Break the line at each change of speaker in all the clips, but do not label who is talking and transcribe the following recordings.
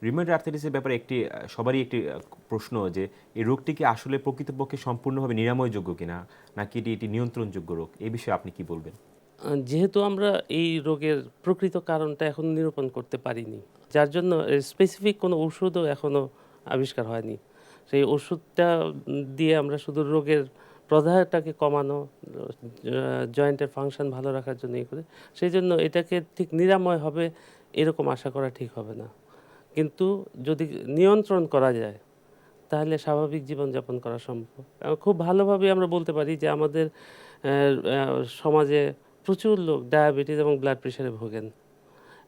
Rheumatoid আর্থ্রাইটিসের ব্যাপারে সবারই একটি প্রশ্ন যে এই রোগটি কি আসলে প্রকৃতপক্ষে সম্পূর্ণভাবে নিরাময়যোগ্য কিনা, নাকি এটি নিয়ন্ত্রণযোগ্য রোগ? এই বিষয়ে আপনি কি বলবেন?
যেহেতু আমরা এই রোগের প্রকৃত কারণটা এখনো নিরূপণ করতে পারিনি, যার জন্য এর স্পেসিফিক কোনো ওষুধও এখনো আবিষ্কার হয়নি। সেই ওষুধটা দিয়ে আমরা শুধু রোগের প্রদাহটাকে কমানো, জয়েন্টের ফাংশন ভালো রাখার জন্য ইয়ে করে, সেইজন্য এটাকে ঠিক নিরাময় হবে এরকম আশা করা ঠিক হবে না। কিন্তু যদি নিয়ন্ত্রণ করা যায় তাহলে স্বাভাবিক জীবনযাপন করা সম্ভব। খুব ভালোভাবে আমরা বলতে পারি যে আমাদের সমাজে প্রচুর লোক ডায়াবেটিস এবং ব্লাড প্রেশারে ভোগেন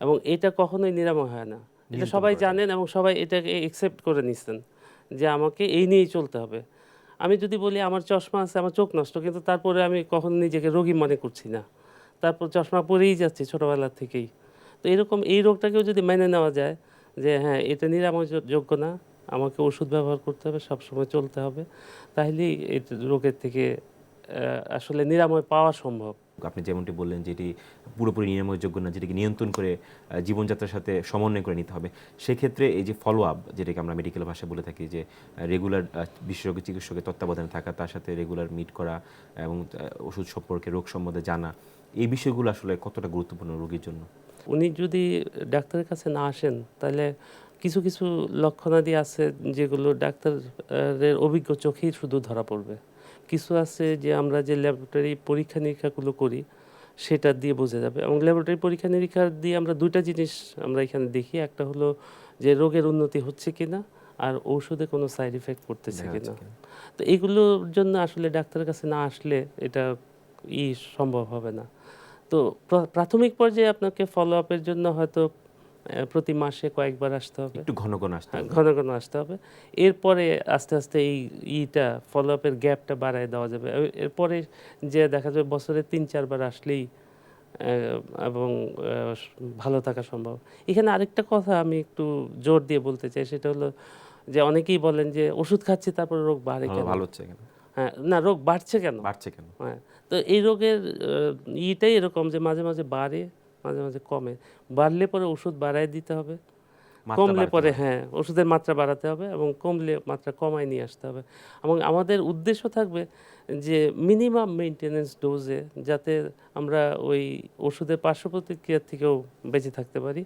এবং এটা কখনোই নিরাময় হয় না। এটা
নিয়ন্ত্রণ
সবাই
করা যায় না।
জানেন এবং সবাই এটাকে একসেপ্ট করে নিচ্ছেন যে আমাকে এই নিয়েই চলতে হবে। আমি যদি বলি আমার চশমা আছে, আমার চোখ নষ্ট, কিন্তু তারপরে আমি কখনো নিজেকে রোগী মনে করছি না। তারপর চশমা পরেই যাচ্ছি ছোটবেলা থেকেই। তো এরকম এই রোগটাকেও যদি মেনে নেওয়া যায় যে হ্যাঁ, এটা নিরাময়যোগ্য না, আমাকে ওষুধ ব্যবহার করতে হবে, সবসময় চলতে হবে, তাহলেই এই রোগের থেকে আসলে নিরাময় পাওয়া সম্ভব।
আপনি যেমনটি বললেন যে এটি পুরোপুরি নিরাময়যোগ্য না, যেটিকে নিয়ন্ত্রণ করে জীবনযাত্রার সাথে সমন্বয় করে নিতে হবে। সেক্ষেত্রে এই যে ফলো আপ, যেটাকে আমরা মেডিকেল ভাষায় বলে থাকি, যে রেগুলার বিশেষজ্ঞ চিকিৎসকের তত্ত্বাবধানে থাকা, তার সাথে রেগুলার মিট করা এবং ওষুধ সম্পর্কে, রোগ সম্বন্ধে জানা, এই বিষয়গুলো আসলে কতটা গুরুত্বপূর্ণ রোগীর জন্য?
উনি যদি ডাক্তারের কাছে না আসেন তাহলে কিছু, কিছু লক্ষণাদি আছে যেগুলো ডাক্তারের অভিজ্ঞ চোখেই শুধু ধরা পড়বে। কিছু আছে যে আমরা যে ল্যাবরেটরি পরীক্ষা-নিরীক্ষাগুলো করি সেটা দিয়ে বোঝা যাবে এবং ল্যাবরেটরি পরীক্ষা-নিরীক্ষা দিয়ে আমরা ২ টা জিনিস আমরা এখানে দেখি। একটা হলো যে রোগের উন্নতি হচ্ছে কিনা আর ঔষধে কোনো সাইড ইফেক্ট করতেছে
দেখা যাচ্ছে
কিনা।
কিনা?
তো এগুলোর জন্য আসলে ডাক্তারের কাছে না আসলে এটা সম্ভব হবে না। তো প্রাথমিক পর্যায়ে আপনাকে ফলো আপের জন্য হয়তো প্রতি মাসে কয়েকবার আসতে হবে।
একটু ঘন ঘন আসতে
হ্যাঁ,
হবে।
ঘন, ঘন আসতে হবে। এরপরে আস্তে, আস্তে এই ফলো আপের গ্যাপটা বাড়ায় দেওয়া যাবে। এরপরে যে দেখা যাবে বছরে ৩-৪ বার আসলেই এবং আ স ভালো থাকা সম্ভব। এখানে আরেকটা কথা আমি একটু জোর দিয়ে বলতে চাই, সেটা হলো যে অনেকেই বলেন যে ওষুধ খাচ্ছি তারপরে রোগ বাড়ে
ভালো
কেন?
ভালো হচ্ছে কেন?
হ্যাঁ, না, রোগ বাড়ছে কেন?
বাড়ছে কেন?
হ্যাঁ, তো এই রোগের ইটাই এরকম যে মাঝে, মাঝে বাড়ে, মাঝে, মাঝে কমে। বাড়লে পরে ওষুধ বাড়ায় দিতে হবে।
মাত্রা
কমলে
বাড়াতে
পরে
হবে।
হ্যাঁ, ওষুধের মাত্রা বাড়াতে হবে এবং কমলে মাত্রা কমায় নিয়ে আসতে হবে। এবং আমাদের উদ্দেশ্য থাকবে যে মিনিমাম মেইনটেন্যান্স ডোজে যাতে আমরা ওই ওষুধের পার্শ্বপ্রতিক্রিয়া থেকেও বেঁচে থাকতে পারি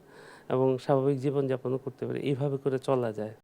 এবং স্বাভাবিক জীবনযাপনও করতে পারি। এভাবে করে চলা যায়।